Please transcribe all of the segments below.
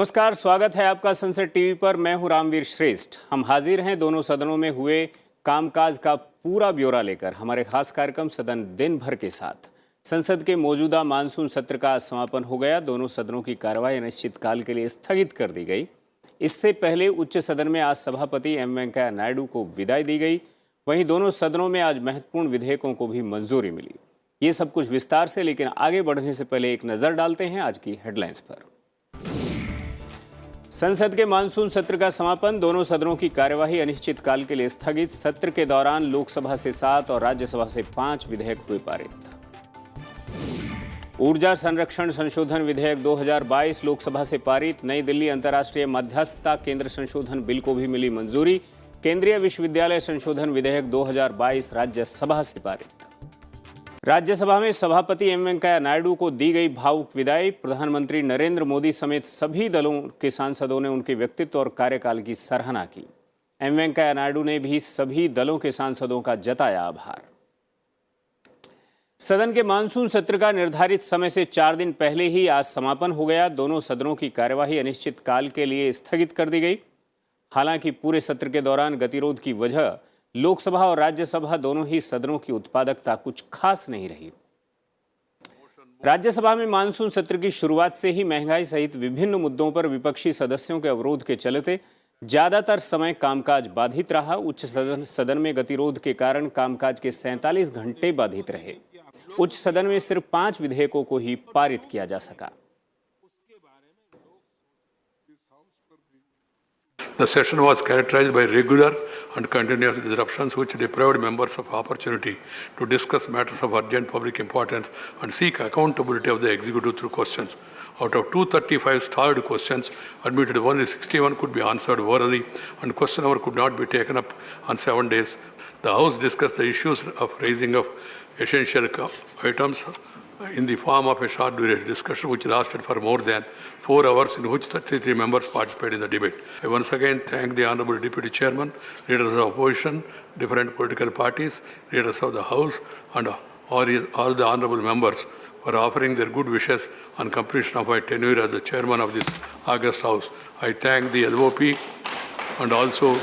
नमस्कार, स्वागत है आपका संसद टीवी पर। मैं हूं रामवीर श्रेष्ठ। हम हाजिर हैं दोनों सदनों में हुए कामकाज का पूरा ब्यौरा लेकर हमारे खास कार्यक्रम सदन दिन भर के साथ। संसद के मौजूदा मानसून सत्र का आज समापन हो गया। दोनों सदनों की कार्यवाही अनिश्चितकाल के लिए स्थगित कर दी गई। इससे पहले उच्च सदन में आज सभापति एम वेंकैया नायडू को विदाई दी गई। वहीं दोनों सदनों में आज महत्वपूर्ण विधेयकों को भी मंजूरी मिली। ये सब कुछ विस्तार से, लेकिन आगे बढ़ने से पहले एक नज़र डालते हैं आज की हेडलाइंस पर। संसद के मानसून सत्र का समापन, दोनों सदनों की कार्यवाही अनिश्चितकाल के लिए स्थगित। सत्र के दौरान लोकसभा से 7 और राज्यसभा से 5 विधेयक हुए पारित। ऊर्जा संरक्षण संशोधन विधेयक 2022 लोकसभा से पारित। नई दिल्ली अंतर्राष्ट्रीय मध्यस्थता केंद्र संशोधन बिल को भी मिली मंजूरी। केंद्रीय विश्वविद्यालय संशोधन विधेयक 2022 राज्यसभा से पारित। राज्यसभा में सभापति एम वेंकैया नायडू को दी गई भावुक विदाई। प्रधानमंत्री नरेंद्र मोदी समेत सभी दलों के सांसदों ने उनके व्यक्तित्व और कार्यकाल की सराहना की। एम वेंकैया नायडू ने भी सभी दलों के सांसदों का जताया आभार। सदन के मानसून सत्र का निर्धारित समय से 4 दिन पहले ही आज समापन हो गया। दोनों सदनों की कार्यवाही अनिश्चितकाल के लिए स्थगित कर दी गई। हालांकि पूरे सत्र के दौरान गतिरोध की वजह लोकसभा और राज्यसभा दोनों ही सदनों की उत्पादकता कुछ खास नहीं रही। राज्यसभा में मानसून सत्र की शुरुआत से ही महंगाई सहित विभिन्न मुद्दों पर विपक्षी सदस्यों के अवरोध के चलते ज्यादातर समय कामकाज बाधित रहा। उच्च सदन में गतिरोध के कारण कामकाज के 47 घंटे बाधित रहे। उच्च सदन में सिर्फ 5 विधेयकों को ही पारित किया जा सका। The session was characterized by regular and continuous disruptions which deprived members of opportunity to discuss matters of urgent public importance and seek accountability of the executive through questions. Out of 235 stalled questions admitted, only 61 could be answered orally and question hour could not be taken up on 7 days. The House discussed the issues of raising of essential items in the form of a short duration discussion which lasted for more than 4 hours, in which 33 members participated in the debate. I once again thank the Honourable Deputy Chairman, leaders of the opposition, different political parties, leaders of the House and all the Honourable members for offering their good wishes on completion of my tenure as the Chairman of this August House. I thank the LOP and also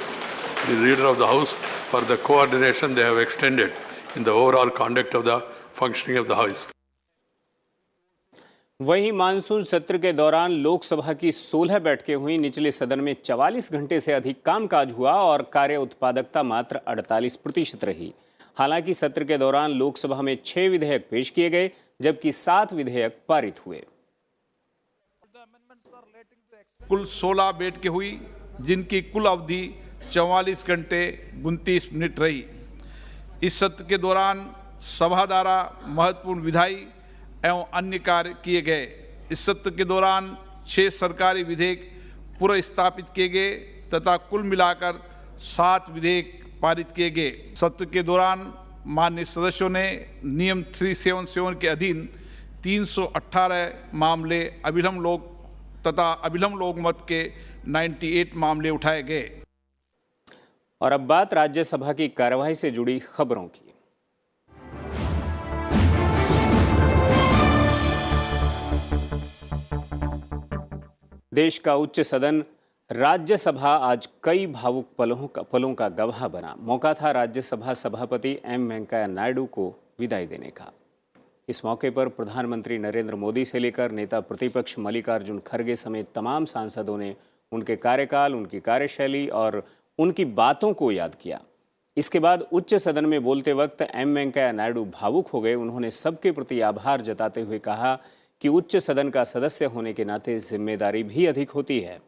the Leader of the House for the coordination they have extended in the overall conduct of the functioning of the House. वहीं monsoon सत्र के दौरान लोकसभा की 16 बैठकें हुई। निचले सदन में 44 घंटे से अधिक कामकाज हुआ और कार्य उत्पादकता मात्र 48% रही। हालांकि सत्र के दौरान लोकसभा में 6 विधेयक पेश किए गए, जबकि 7 विधेयक पारित हुए। कुल 16 बैठकें हुई, जिनकी कुल अवधि 44 घंटे 29 मिनट रही। इस सत्र के दौरान सभा द्वारा महत्वपूर्ण विधायी एवं अन्य कार्य किए गए। इस सत्र के दौरान 6 सरकारी विधेयक पुनर्स्थापित किए गए तथा कुल मिलाकर 7 विधेयक पारित किए गए। सत्र के दौरान माननीय सदस्यों ने नियम 377 के अधीन 318 मामले अभिलंब लोक तथा अभिलंब लोकमत के 98 मामले उठाए गए। और अब बात राज्यसभा की कार्यवाही से जुड़ी खबरों की। देश का उच्च सदन राज्यसभा आज कई भावुक पलों का गवाह बना। मौका था राज्यसभा सभापति एम वेंकैया नायडू को विदाई देने का। इस मौके पर प्रधानमंत्री नरेंद्र मोदी से लेकर नेता प्रतिपक्ष मल्लिकार्जुन खड़गे समेत तमाम सांसदों ने उनके कार्यकाल, उनकी कार्यशैली और उनकी बातों को याद किया। इसके बाद उच्च सदन में बोलते वक्त एम वेंकैया नायडू भावुक हो गए। उन्होंने सबके प्रति आभार जताते हुए कहा कि उच्च सदन का सदस्य होने के नाते जिम्मेदारी भी अधिक होती है।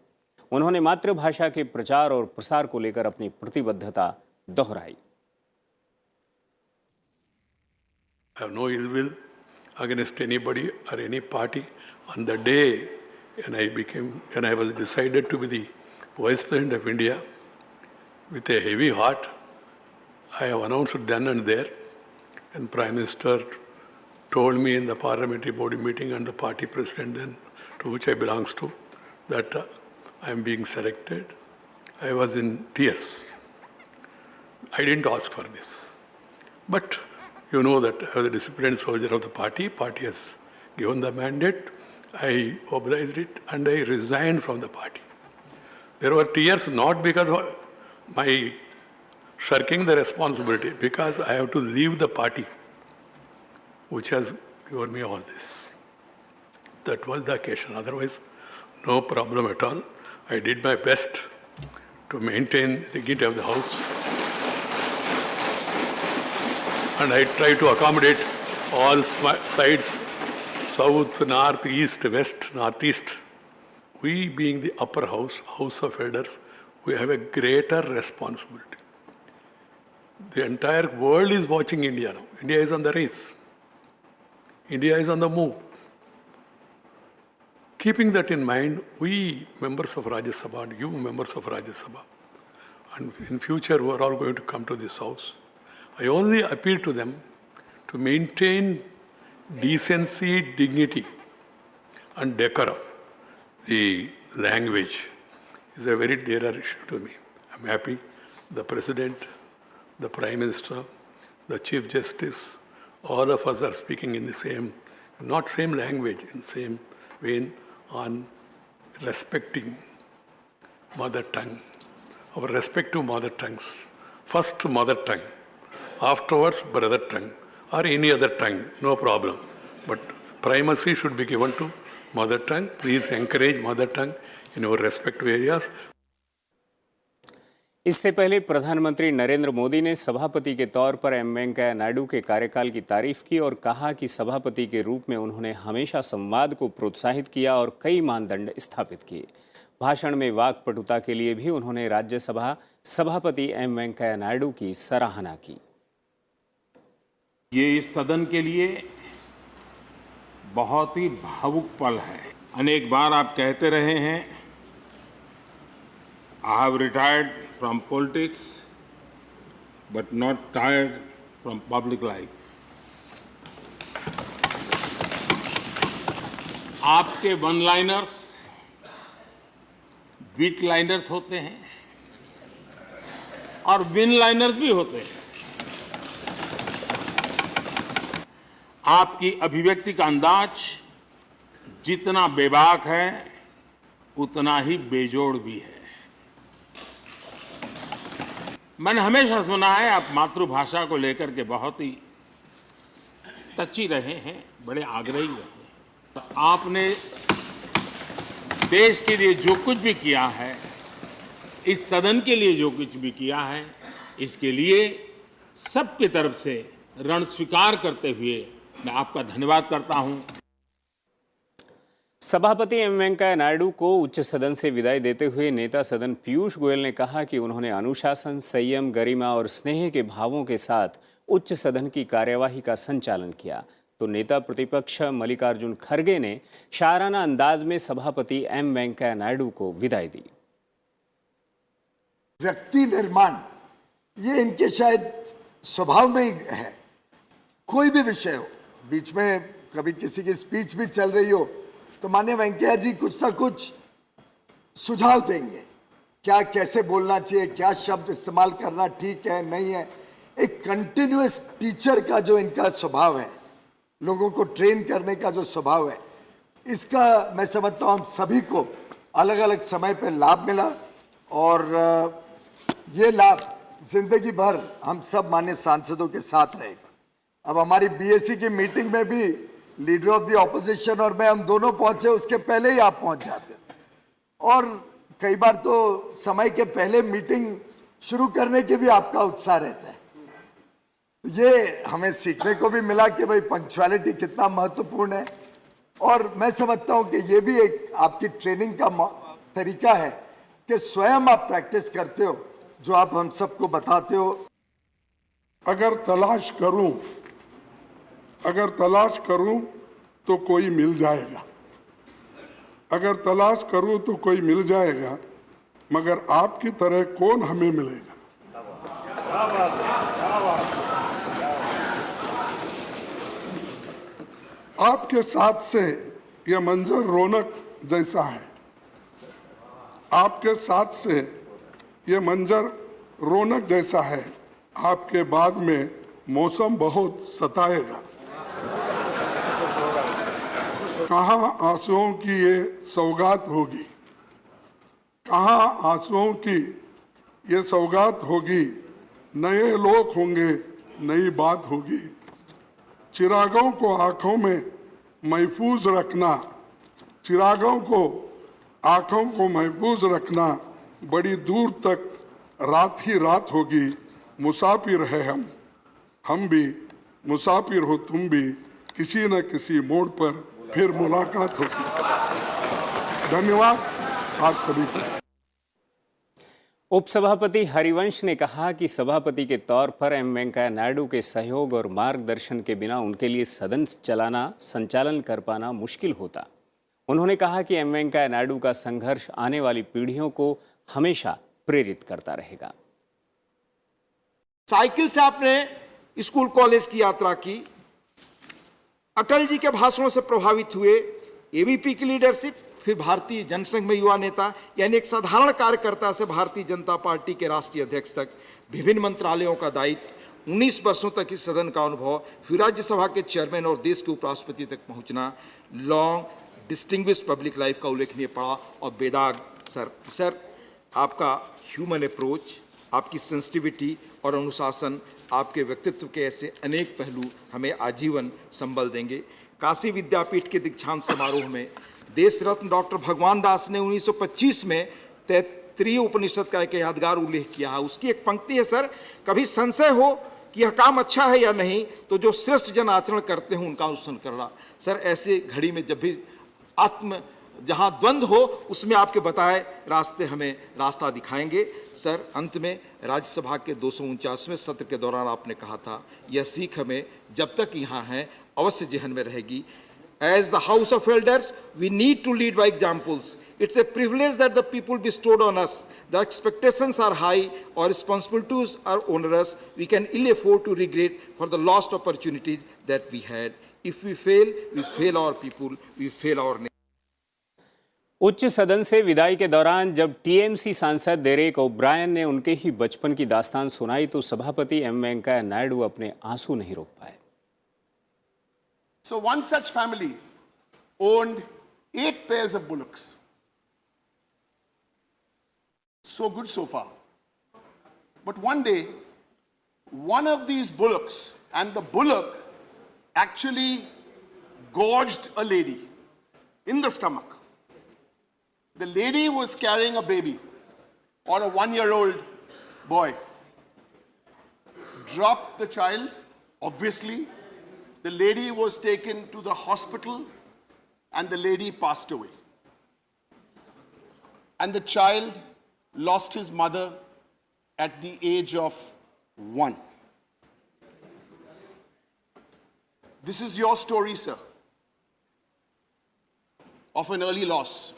उन्होंने मातृभाषा के प्रचार और प्रसार को लेकर अपनी प्रतिबद्धता दोहराई। I have no ill will against anybody or any party. On the day when I was decided to be the Vice President of India, with a heavy heart, I have announced then and there, and Prime Minister told me in the parliamentary body meeting and the party president then, to which I belongs to, that I am being selected. I was in tears. I didn't ask for this. But you know that I was a disciplined soldier of the party. Party has given the mandate. I obliged it and I resigned from the party. There were tears not because of my shirking the responsibility, because I have to leave the party which has given me all this. That was the occasion. Otherwise, no problem at all. I did my best to maintain the dignity of the House. And I tried to accommodate all sides, south, north, east, west, northeast. We being the upper house, House of Elders, we have a greater responsibility. The entire world is watching India now. India is on the race. India is on the move. Keeping that in mind, we members of Rajya Sabha and you members of Rajya Sabha, and in future we are all going to come to this house, I only appeal to them to maintain decency, dignity and decorum. The language is a very dear issue to me. I'm happy the President, the Prime Minister, the Chief Justice, all of us are speaking in the same, not same language, in same vein, on respecting mother tongue, our respective mother tongues. First mother tongue, afterwards brother tongue, or any other tongue, no problem. But primacy should be given to mother tongue. Please encourage mother tongue in our respective areas. इससे पहले प्रधानमंत्री नरेंद्र मोदी ने सभापति के तौर पर M Venkaiah Naidu के कार्यकाल की तारीफ की और कहा कि सभापति के रूप में उन्होंने हमेशा संवाद को प्रोत्साहित किया और कई मानदंड स्थापित किए। भाषण में वाक्पटुता के लिए भी उन्होंने राज्यसभा सभापति एम वेंकैया नायडू की सराहना की। ये इस सदन के लिए बहुत ही भावुक पल है। अनेक बार आप कहते रहे हैं, I have retired from politics, but not tired from public life. आपके वन लाइनर्स वीट लाइनर्स होते हैं और विन लाइनर्स भी होते हैं। आपकी अभिव्यक्ति का अंदाज जितना बेबाक है उतना ही बेजोड़ भी है। मैंने हमेशा सुना है आप मातृभाषा को लेकर के बहुत ही टची रहे हैं, बड़े आग्रही रहे हैं। तो आपने देश के लिए जो कुछ भी किया है, इस सदन के लिए जो कुछ भी किया है, इसके लिए सबकी तरफ से ऋण स्वीकार करते हुए मैं आपका धन्यवाद करता हूं। सभापति एम वेंकैया नायडू को उच्च सदन से विदाई देते हुए नेता सदन पीयूष गोयल ने कहा कि उन्होंने अनुशासन, संयम, गरिमा और स्नेह के भावों के साथ उच्च सदन की कार्यवाही का संचालन किया। तो नेता प्रतिपक्ष मल्लिकार्जुन खड़गे ने शाराना अंदाज में सभापति एम वेंकैया नायडू को विदाई दी। व्यक्ति निर्माण ये इनके शायद स्वभाव में ही है। कोई भी विषय हो, बीच में कभी किसी की स्पीच भी चल रही हो तो माननीय वेंकैया जी कुछ ना कुछ सुझाव देंगे, क्या कैसे बोलना चाहिए, क्या शब्द इस्तेमाल करना ठीक है नहीं है। एक कंटिन्यूअस टीचर का जो इनका स्वभाव है, लोगों को ट्रेन करने का जो स्वभाव है, इसका मैं समझता हूँ हम सभी को अलग अलग समय पे लाभ मिला और ये लाभ जिंदगी भर हम सब माननीय सांसदों के साथ रहेगा। अब हमारी बीएससी की मीटिंग में भी लीडर ऑफ द ऑपोजिशन और मैं, हम दोनों पहुंचे, उसके पहले ही आप पहुंच जाते और कई बार तो समय के पहले मीटिंग शुरू करने के भी आपका उत्साह रहता है। ये हमें सीखने को भी मिला कि भाई पंक्चुअलिटी कितना महत्वपूर्ण है और मैं समझता हूं कि ये भी एक आपकी ट्रेनिंग का तरीका है कि स्वयं आप प्रैक्टिस करते हो, जो आप हम सबको बताते हो। अगर तलाश करूं तो कोई मिल जाएगा, अगर तलाश करूं तो कोई मिल जाएगा, मगर आपकी तरह कौन हमें मिलेगा। आपके साथ से यह मंजर रौनक जैसा है, आपके साथ से यह मंजर रौनक जैसा है, आपके बाद में मौसम बहुत सताएगा। कहाँ आंसुओं की ये सौगात होगी, कहाँ आंसुओं की ये सौगात होगी, नए लोग होंगे, नई बात होगी। चिरागों को आंखों में महफूज रखना, चिरागों को आंखों को महफूज रखना, बड़ी दूर तक रात ही रात होगी। मुसाफिर है हम भी मुसाफिर हो तुम भी, किसी न किसी मोड़ पर फिर मुलाकात होगी। धन्यवाद आप सभी को। उपसभापति हरिवंश ने कहा कि सभापति के तौर पर एम वेंकैया नायडू के सहयोग और मार्गदर्शन के बिना उनके लिए सदन संचालन कर पाना मुश्किल होता। उन्होंने कहा कि एम वेंकैया नायडू का संघर्ष आने वाली पीढ़ियों को हमेशा प्रेरित करता रहेगा। साइकिल से आपने स्कूल कॉलेज की यात्रा की, अटल जी के भाषणों से प्रभावित हुए, एबीपी की लीडरशिप, फिर भारतीय जनसंघ में युवा नेता, यानी एक साधारण कार्यकर्ता से भारतीय जनता पार्टी के राष्ट्रीय अध्यक्ष तक विभिन्न मंत्रालयों का दायित्व, 19 वर्षों तक इस सदन का अनुभव, फिर राज्यसभा के चेयरमैन और देश के उपराष्ट्रपति तक पहुंचना, लॉन्ग डिस्टिंग्विश्ड पब्लिक लाइफ का उल्लेखनीय पड़ा और बेदाग सर आपका ह्यूमन अप्रोच, आपकी सेंसिटिविटी और अनुशासन, आपके व्यक्तित्व के ऐसे अनेक पहलू हमें आजीवन संबल देंगे। काशी विद्यापीठ के दीक्षांत समारोह में देश रत्न डॉक्टर भगवान दास ने 1925 में तैत्तिरीय उपनिषद का एक यादगार उल्लेख किया है। उसकी एक पंक्ति है, सर, कभी संशय हो कि यह काम अच्छा है या नहीं तो जो श्रेष्ठ जन आचरण करते हैं उनका अनुसरण करना। सर, ऐसे घड़ी में जब भी जहां द्वंद्व हो उसमें आपके बताए रास्ते हमें रास्ता दिखाएंगे। सर, अंत में राज्यसभा के 249वें सत्र के दौरान आपने कहा था, यह सीख हमें जब तक यहाँ हैं अवश्य जेहन में रहेगी। As the House of Elders, we need to lead by examples. It's a privilege that the people bestowed on us. The expectations are high, our responsibilities are onerous. We can ill afford to regret for the lost opportunities that we had. If we fail our people, we fail our nation. उच्च सदन से विदाई के दौरान जब TMC सांसद Derek O'Brien ने उनके ही बचपन की दास्तान सुनाई तो सभापति एम वेंकैया नायडू अपने आंसू नहीं रोक पाए। So one such family owned 8 pairs of bullocks. So good so far. But one day, one of these bullocks, and the bullock actually gorged a lady in the stomach. The lady was carrying a baby or a 1-year-old boy. Dropped the child, obviously. The lady was taken to the hospital and the lady passed away. And the child lost his mother at the age of 1. This is your story, sir, of an early loss.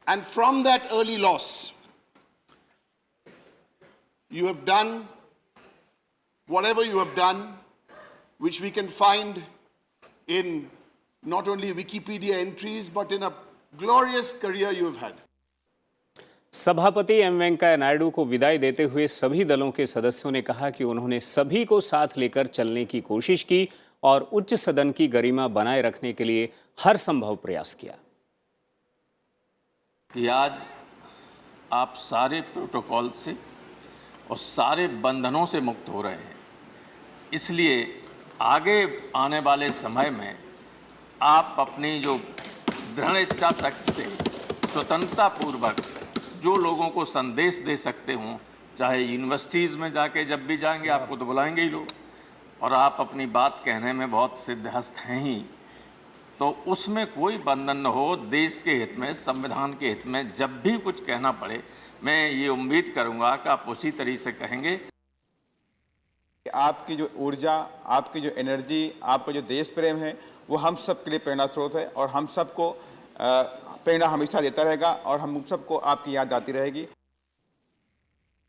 And from that early loss, you have done whatever you have done, which we can find in not only Wikipedia entries, but in a glorious career you have had. सभापति M Venkaiah Naidu को विदाई देते हुए सभी दलों के सदस्यों ने कहा कि उन्होंने सभी को साथ लेकर चलने की कोशिश की और उच्च सदन की गरिमा बनाए रखने के लिए हर संभव प्रयास किया। कि आज आप सारे प्रोटोकॉल से और सारे बंधनों से मुक्त हो रहे हैं, इसलिए आगे आने वाले समय में आप अपनी जो दृढ़ इच्छा शक्ति से स्वतंत्रता पूर्वक जो लोगों को संदेश दे सकते हों, चाहे यूनिवर्सिटीज़ में जाके जब भी जाएंगे आपको तो बुलाएंगे ही लोग, और आप अपनी बात कहने में बहुत सिद्धहस्त हैं ही, तो उसमें कोई बंधन न हो। देश के हित में, संविधान के हित में जब भी कुछ कहना पड़े, मैं ये उम्मीद करूंगा कि आप उसी तरीके से कहेंगे। आपकी जो ऊर्जा, आपकी जो एनर्जी, आपका जो देश प्रेम है, वो हम सब के लिए प्रेरणा स्रोत है और हम सबको प्रेरणा हमेशा देता रहेगा और हम सबको आपकी याद आती रहेगी।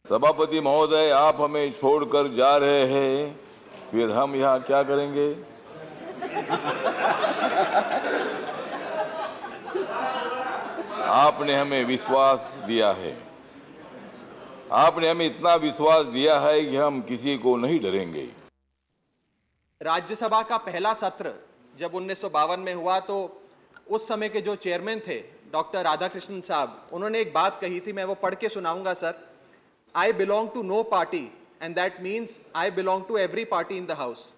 सभापति महोदय, आप हमें छोड़कर जा रहे हैं, फिर हम यहाँ क्या करेंगे? आपने हमें विश्वास दिया है, आपने हमें इतना विश्वास दिया है कि हम किसी को नहीं डरेंगे। राज्यसभा का पहला सत्र जब 1952 में हुआ तो उस समय के जो चेयरमैन थे डॉक्टर राधाकृष्णन साहब, उन्होंने एक बात कही थी, मैं वो पढ़ के सुनाऊंगा sir. I belong to no party and that means I belong to every party in the house.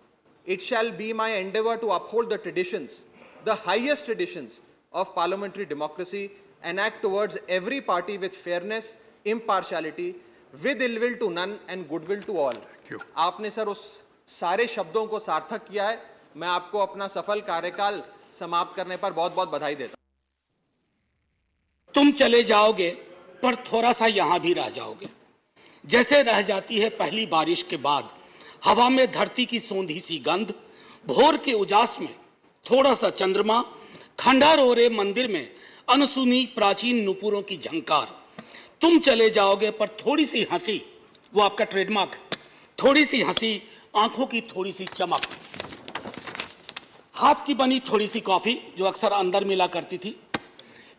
It shall be my endeavour to uphold the traditions, the highest traditions of parliamentary democracy and act towards every party with fairness, impartiality, with ill will to none and goodwill to all. आपने sir उस सारे शब्दों को सार्थक किया है। मैं आपको अपना सफल कार्यकाल समाप्त करने पर बहुत बहुत बधाई देता हूं। तुम चले जाओगे पर थोड़ा सा यहां भी रह जाओगे, जैसे रह जाती है पहली बारिश के बाद हवा में धरती की सोंधी सी गंध, भोर के उजास में थोड़ा सा चंद्रमा, खंडार ओरे मंदिर में अनसुनी प्राचीन नुपुरों की झंकार। तुम चले जाओगे पर थोड़ी सी हंसी, वो आपका ट्रेडमार्क, थोड़ी सी हंसी, आंखों की थोड़ी सी चमक, हाथ की बनी थोड़ी सी कॉफी जो अक्सर अंदर मिला करती थी,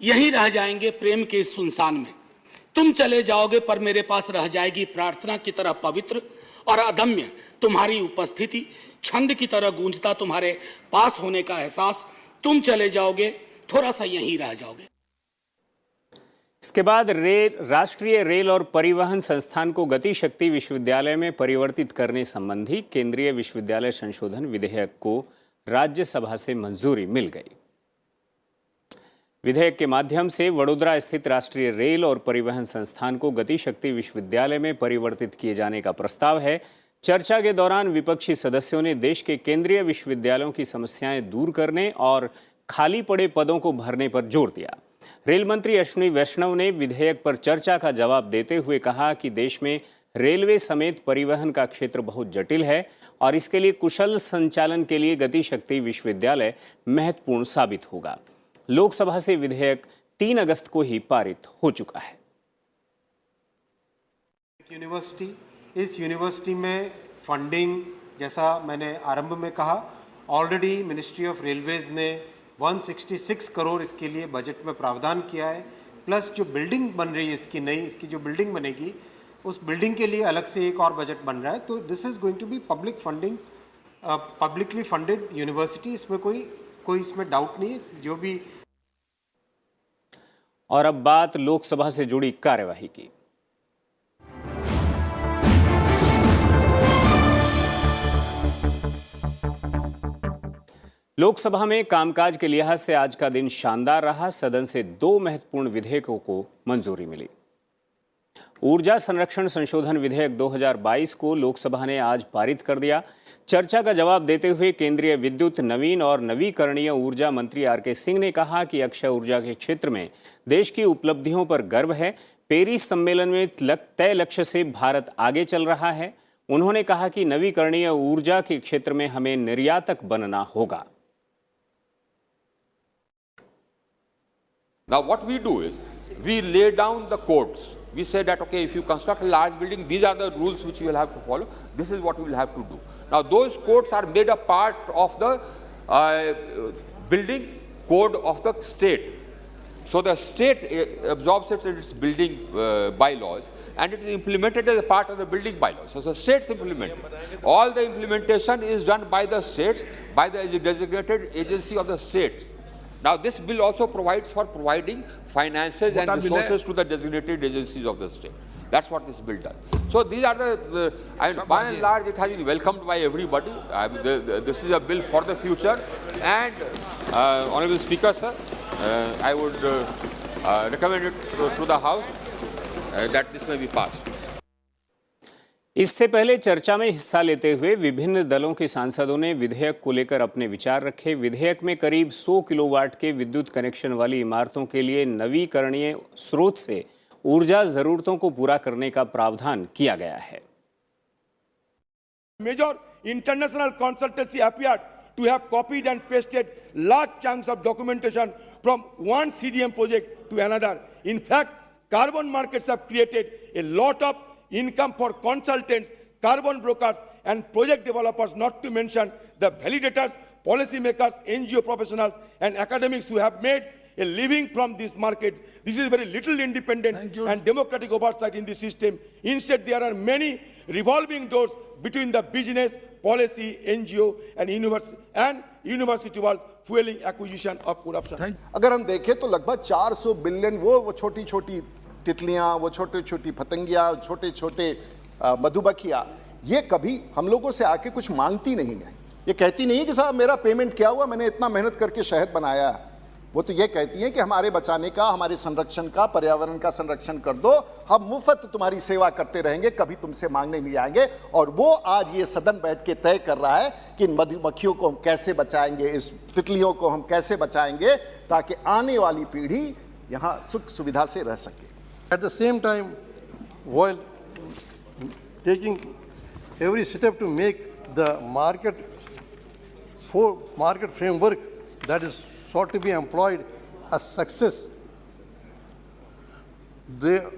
यहीं रह जाएंगे प्रेम के इस सुनसान में। तुम चले जाओगे पर मेरे पास रह जाएगी प्रार्थना की तरह पवित्र और अदम्य तुम्हारी उपस्थिति, छंद की तरह गूंजता तुम्हारे पास होने का एहसास। तुम चले जाओगे, थोड़ा सा यहीं रह जाओगे। इसके बाद राष्ट्रीय रेल और परिवहन संस्थान को गति शक्ति विश्वविद्यालय में परिवर्तित करने संबंधी केंद्रीय विश्वविद्यालय संशोधन विधेयक को राज्यसभा से मंजूरी मिल गई। विधेयक के माध्यम से वडोदरा स्थित राष्ट्रीय रेल और परिवहन संस्थान को गति शक्ति विश्वविद्यालय में परिवर्तित किए जाने का प्रस्ताव है। चर्चा के दौरान विपक्षी सदस्यों ने देश के केंद्रीय विश्वविद्यालयों की समस्याएं दूर करने और खाली पड़े पदों को भरने पर जोर दिया। रेल मंत्री अश्विनी वैष्णव ने विधेयक पर चर्चा का जवाब देते हुए कहा कि देश में रेलवे समेत परिवहन का क्षेत्र बहुत जटिल है और इसके लिए कुशल संचालन के लिए गति शक्ति विश्वविद्यालय महत्वपूर्ण साबित होगा। लोकसभा से विधेयक 3 अगस्त को ही पारित हो चुका है। यूनिवर्सिटी, इस यूनिवर्सिटी में फंडिंग, जैसा मैंने आरंभ में कहा, ऑलरेडी मिनिस्ट्री ऑफ रेलवेज ने 166 करोड़ इसके लिए बजट में प्रावधान किया है। प्लस जो बिल्डिंग बन रही है इसकी नई, इसकी जो बिल्डिंग बनेगी उस बिल्डिंग के लिए अलग से एक और बजट बन रहा है। तो this is going to be public funding, publicly funded university, इसमें कोई इसमें डाउट नहीं है। जो भी। और अब बात लोकसभा से जुड़ी कार्यवाही की। लोकसभा में कामकाज के लिहाज से आज का दिन शानदार रहा। सदन से 2 महत्वपूर्ण विधेयकों को मंजूरी मिली। ऊर्जा संरक्षण संशोधन विधेयक 2022 को लोकसभा ने आज पारित कर दिया। चर्चा का जवाब देते हुए केंद्रीय विद्युत, नवीन और नवीकरणीय ऊर्जा मंत्री आर.के. सिंह ने कहा कि अक्षय ऊर्जा के क्षेत्र में देश की उपलब्धियों पर गर्व है। पेरिस सम्मेलन में तय लक्ष्य से भारत आगे चल रहा है। उन्होंने कहा कि नवीकरणीय ऊर्जा के क्षेत्र में हमें निर्यातक बनना होगा। Now what we do is, we lay down the codes. We say that, okay, if you construct a large building, these are the rules which you will have to follow. This is what we will have to do. Now those codes are made a part of the building code of the state. So the state absorbs it in its building bylaws and it is implemented as a part of the building bylaws. So the states implement it. All the implementation is done by the states, by the designated agency of the states. Now this bill also provides for providing finances and resources to the designated agencies of the state. That's what this bill does. So these are by and large, it has been welcomed by everybody. This is a bill for the future. And Honorable Speaker, sir, I would recommend it to the House that this may be passed. इससे पहले चर्चा में हिस्सा लेते हुए विभिन्न दलों के सांसदों ने विधेयक को लेकर अपने विचार रखे। विधेयक में करीब 100 किलोवाट के विद्युत कनेक्शन वाली इमारतों के लिए नवीकरणीय स्रोत से ऊर्जा जरूरतों को पूरा करने का प्रावधान किया गया है। Major international consultancy appeared to have copied and pasted large chunks of documentation from one CDM project to another. In fact, carbon markets have created a lot of income for consultants, carbon brokers and project developers, not to mention the validators, policymakers, NGO professionals and academics who have made a living from this market. This is very little independent and democratic oversight in the system. Instead, there are many revolving doors between the business, policy, NGO, and university was fueling acquisition of corruption. अगर हम देखें तो लगभग 400 billion वो छोटी छोटी तितलियां, वो छोटी छोटी पतंगियां, छोटे छोटे मधुमक्खियां, ये कभी हम लोगों से आके कुछ मांगती नहीं है। ये कहती नहीं है कि साहब मेरा पेमेंट क्या हुआ, मैंने इतना मेहनत करके शहद बनाया है। वो तो ये कहती हैं कि हमारे बचाने का, हमारे संरक्षण का, पर्यावरण का संरक्षण कर दो, हम मुफ्त तुम्हारी सेवा करते रहेंगे, कभी तुमसे मांगने नहीं आएंगे। और वो आज ये सदन बैठ के तय कर रहा है कि इन मधुमक्खियों को हम कैसे बचाएंगे, इस तितलियों को हम कैसे बचाएंगे, ताकि आने वाली पीढ़ी यहाँ सुख सुविधा से रह सके। At the same time, while taking every step to make the market framework that is sought to be employed a success, the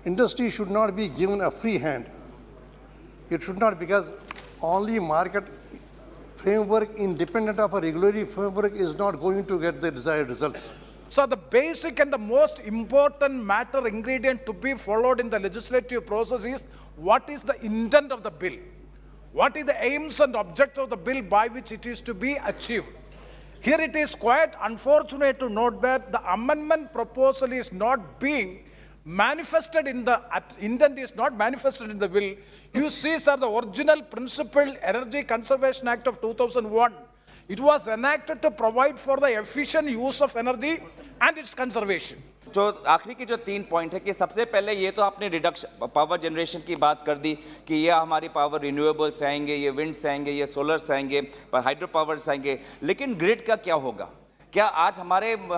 industry should not be given a free hand. It should not, because only market framework independent of a regulatory framework is not going to get the desired results. So the basic and the most important matter ingredient to be followed in the legislative process is what is the intent of the bill? What is the aims and objectives of the bill by which it is to be achieved? Here it is quite unfortunate to note that the amendment proposal is not being manifested in the intent is not manifested in the bill. You see, sir, the original principle Energy Conservation Act of 2001, it was enacted to provide for the efficient use of energy and its conservation. जो आखिरी की जो 3 point है कि सबसे पहले ये तो आपने रिडक्शन पावर जनरेशन की बात कर दी कि ये हमारी पावर रिन्यूएबल्स आएंगे, ये विंड्स आएंगे, ये सोलर्स आएंगे, पर हाइड्रो पावर्स आएंगे, लेकिन ग्रिड का क्या होगा? क्या आज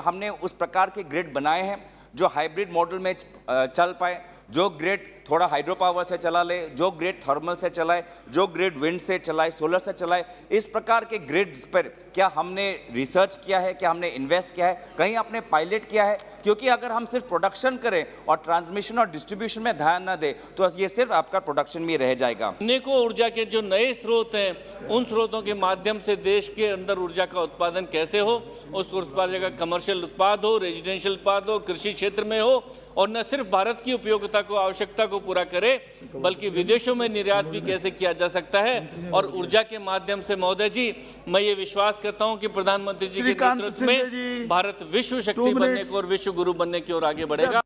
हमने उस प्रकार के ग्रिड बनाए हैं जो हाइब्रिड मॉडल में चल पाए, जो ग्रिड थोड़ा हाइड्रो पावर से चला ले, जो ग्रिड थर्मल से चलाए, जो ग्रिड विंड से चलाए, सोलर से चलाए, इस प्रकार के ग्रिड्स पर क्या हमने रिसर्च किया है, क्या हमने इन्वेस्ट किया है, कहीं आपने पायलट किया है? क्योंकि अगर हम सिर्फ प्रोडक्शन करें और ट्रांसमिशन और डिस्ट्रीब्यूशन में ध्यान न दें तो ये सिर्फ आपका प्रोडक्शन में रह जाएगा। अनेकों ऊर्जा के जो नए स्रोत हैं, उन स्रोतों के माध्यम से देश के अंदर ऊर्जा का उत्पादन कैसे हो, उस उत्पादन का कमर्शियल उत्पाद हो, रेजिडेंशियल उत्पाद हो, कृषि क्षेत्र में हो, और न सिर्फ भारत की उपयोगिता को, आवश्यकता को पूरा करे, बल्कि विदेशों में निर्यात भी कैसे किया जा सकता है। और ऊर्जा के माध्यम से महोदय जी, मैं ये विश्वास करता हूं कि प्रधानमंत्री जी के नेतृत्व में भारत विश्व शक्ति बनने को और विश्व गुरु बनने की ओर आगे बढ़ेगा।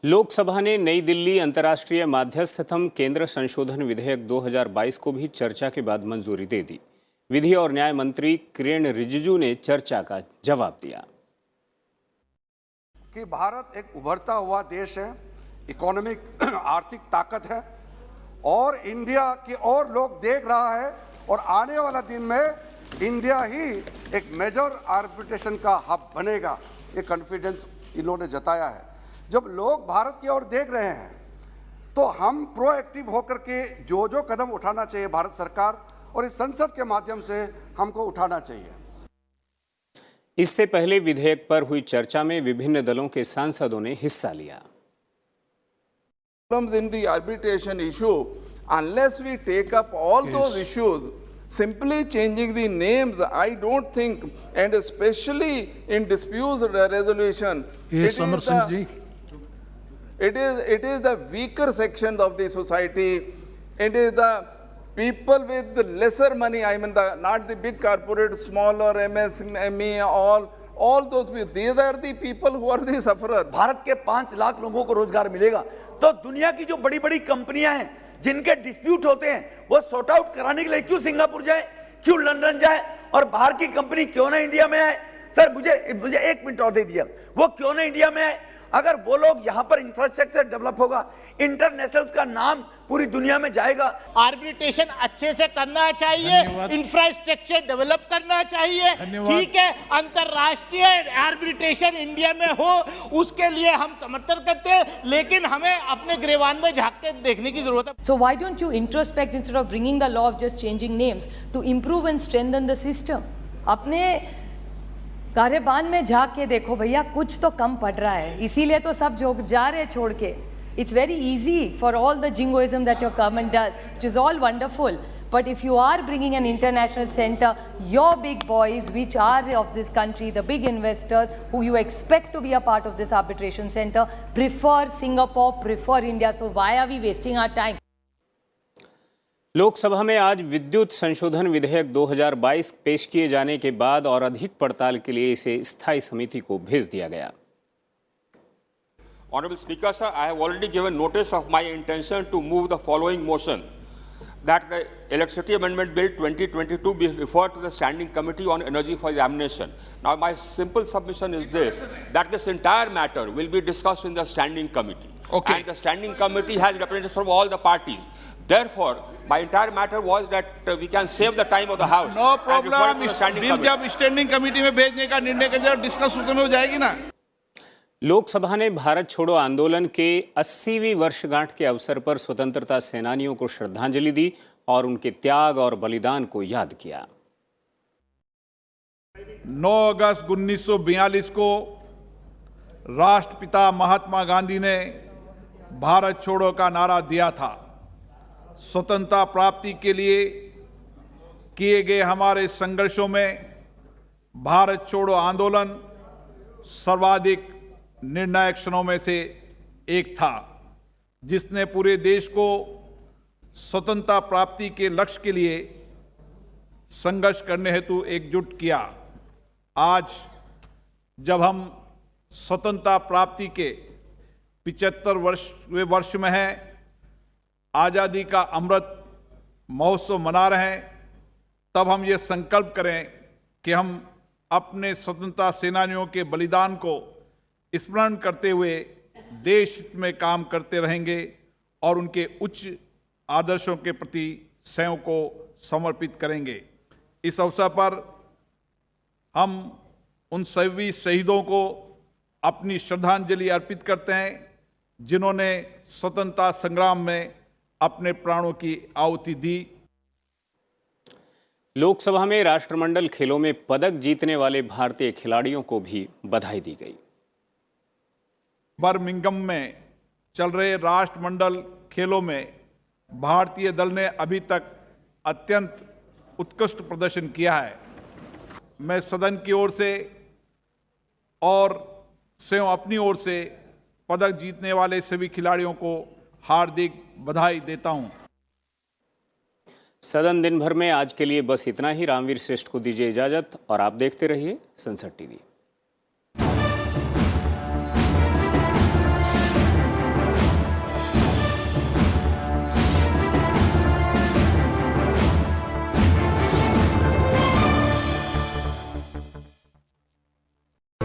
लोकसभा ने नई दिल्ली अंतर्राष्ट्रीय माध्यस्थतम केंद्र संशोधन विधेयक 2022 को भी चर्चा के बाद मंजूरी दे दी। विधि और न्याय मंत्री किरेन रिजिजू ने चर्चा का जवाब दिया कि भारत एक उभरता हुआ देश है, इकोनॉमिक आर्थिक ताकत है, और इंडिया की और लोग देख रहा है, और आने वाला दिन में इंडिया ही एक मेजर आर्बिट्रेशन का हब बनेगा, ये कॉन्फिडेंस इन्होंने जताया है। जब लोग भारत की ओर देख रहे हैं तो हम प्रोएक्टिव होकर के जो जो कदम उठाना चाहिए भारत सरकार और इस संसद के माध्यम से हमको उठाना चाहिए। इससे पहले विधेयक पर हुई चर्चा में विभिन्न दलों के सांसदों ने हिस्सा लिया। In the arbitration issue, unless we take up all those issues, simply changing the names, I don't think, and especially in disputes resolution, it is the weaker sections of the society. It is the people with the lesser money. I mean, not the big corporate, smaller MSME, all those people. These are the people who are the sufferers. Bharat के 5 लाख लोगों को रोजगार मिलेगा, तो दुनिया की जो बड़ी बड़ी कंपनियां हैं जिनके डिस्प्यूट होते हैं वो सॉर्ट आउट कराने के लिए क्यों सिंगापुर जाए, क्यों लंदन जाए, और बाहर की कंपनी क्यों ना इंडिया में आए? सर मुझे 1 मिनट और दे दिया, वो क्यों ना इंडिया में आए? अगर वो लोग यहाँ पर इंफ्रास्ट्रक्चर डेवलप होगा, इंटरनेशनल का नाम पूरी दुनिया में जाएगा। आर्बिट्रेशन अच्छे से करना चाहिए, इंफ्रास्ट्रक्चर डेवलप करना चाहिए, ठीक है, अंतरराष्ट्रीय आर्बिट्रेशन इंडिया में हो उसके लिए हम समर्थन करते हैं, लेकिन हमें अपने गिरबान में झांक के देखने की जरूरत है। So why don't you introspect instead of bringing the law of just changing names to improve and strengthen the system? अपने गिरबान में झांक के देखो भैया, कुछ तो कम पड़ रहा है, इसीलिए तो सब जो जा रहे छोड़ के। It's very easy for all the jingoism that your government does, which is all wonderful. But if you are bringing an international center, your big boys, which are of this country, the big investors who you expect to be a part of this arbitration center, prefer Singapore, prefer India. So why are we wasting our time? Lok Sabha में आज विद्युत संशोधन विधेयक 2022 पेश किए जाने के बाद और अधिक पड़ताल के लिए इसे स्थायी समिति को भेज दिया गया। Honorable Speaker, sir, I have already given notice of my intention to move the following motion, that the Electricity Amendment Bill 2022 be referred to the Standing Committee on Energy for examination. Now, my simple submission is this, that this entire matter will be discussed in the Standing Committee. Okay. And the Standing Committee has representatives from all the parties. Therefore, my entire matter was that we can save the time of the House. No problem. Bill जब standing committee में भेजने का निर्णय कर discuss उस समय हो जाएगी ना। लोकसभा ने भारत छोड़ो आंदोलन के 80वीं वर्षगांठ के अवसर पर स्वतंत्रता सेनानियों को श्रद्धांजलि दी और उनके त्याग और बलिदान को याद किया। 9 अगस्त 1942 को राष्ट्रपिता महात्मा गांधी ने भारत छोड़ो का नारा दिया था। स्वतंत्रता प्राप्ति के लिए किए गए हमारे संघर्षों में भारत छोड़ो आंदोलन सर्वाधिक निर्णायक क्षणों में से एक था, जिसने पूरे देश को स्वतंत्रता प्राप्ति के लक्ष्य के लिए संघर्ष करने हेतु एकजुट किया। आज जब हम स्वतंत्रता प्राप्ति के 75वें वर्ष में हैं, आज़ादी का अमृत महोत्सव मना रहे हैं, तब हम ये संकल्प करें कि हम अपने स्वतंत्रता सेनानियों के बलिदान को स्मरण करते हुए देश हित में काम करते रहेंगे और उनके उच्च आदर्शों के प्रति स्वयं को समर्पित करेंगे। इस अवसर पर हम उन सभी शहीदों को अपनी श्रद्धांजलि अर्पित करते हैं, जिन्होंने स्वतंत्रता संग्राम में अपने प्राणों की आहुति दी। लोकसभा में राष्ट्रमंडल खेलों में पदक जीतने वाले भारतीय खिलाड़ियों को भी बधाई दी गई। बर्मिंघम में चल रहे राष्ट्रमंडल खेलों में भारतीय दल ने अभी तक अत्यंत उत्कृष्ट प्रदर्शन किया है। मैं सदन की ओर से और स्वयं अपनी ओर से पदक जीतने वाले सभी खिलाड़ियों को हार्दिक बधाई देता हूं। सदन दिन भर में आज के लिए बस इतना ही। रामवीर श्रेष्ठ को दीजिए इजाजत और आप देखते रहिए संसद टीवी।